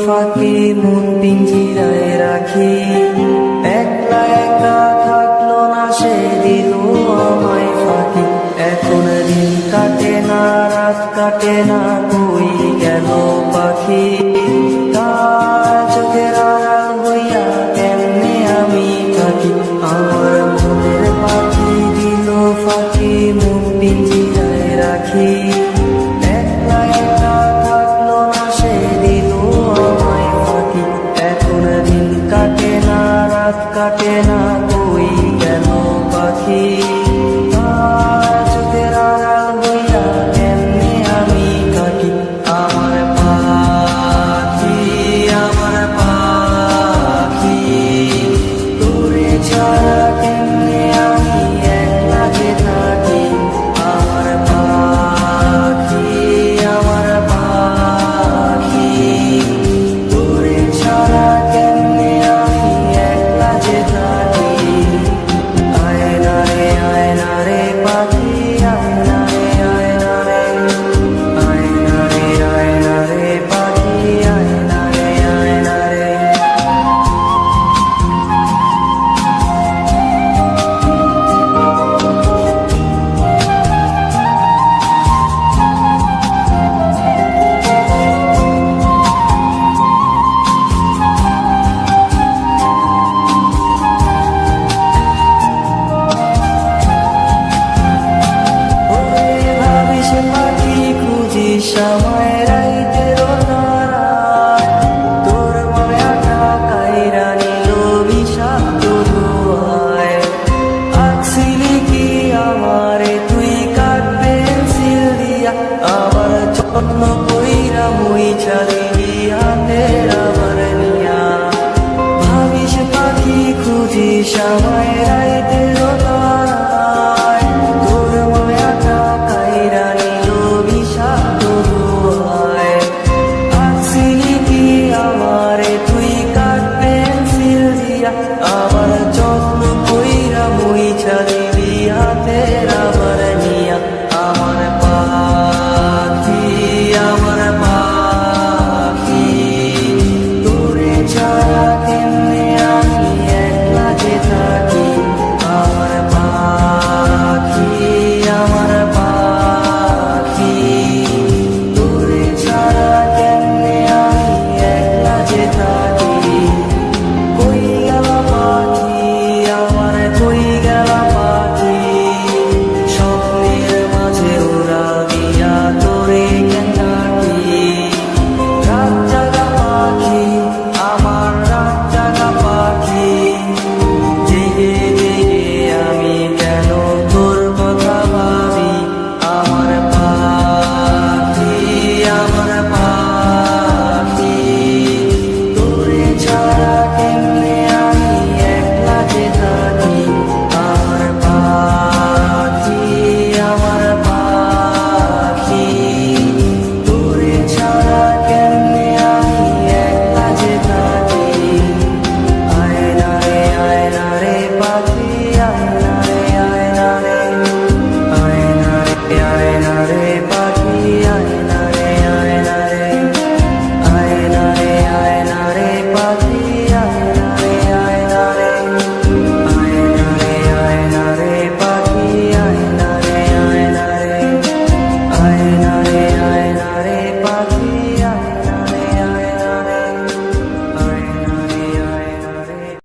ফাঁকি মন পিঞ্জিরায় রাখি, একলা একা থাকলো না সে দিল আমায় ফাঁকি। এখন দিন কাটে না রাত কাটে না, কই গেল পাখি? তার চোখের আড়াল হইয়া কেমনে আমি থাকি? আমার মনের পাখি দিল ফাঁকি মন পিঞ্জিরায় রাখি, একলা একা থাকলো না সে দিল আমায় ফাঁকি। এখন দিন কাটে না রাত কাটে না, কই গেল পাখি? তার চোখের আড়াল হইয়া কেমনে আমি থাকি? আমার পাখি তোরে ছাড়া কেমনে আমি একলা যে থাকি? আমার পাখি তোরে ছাড়া কেমনে আমি একলা যে থাকি? আয়না রে পাখি, আয়না রে পাখি, আয়না রে। সময় রাইতের তারায় তোর মায়াটা কাইরা নিল বিষাক্ত ধোঁয়ায়। আঁকছিলি কি আমারে তুই কাঠ পেন্সিল দিয়া, আমার জন্য কইরা মুইছা দিলি হাতের আমার নিয়া। ভাবিস পাখি খুঁজিস আমায়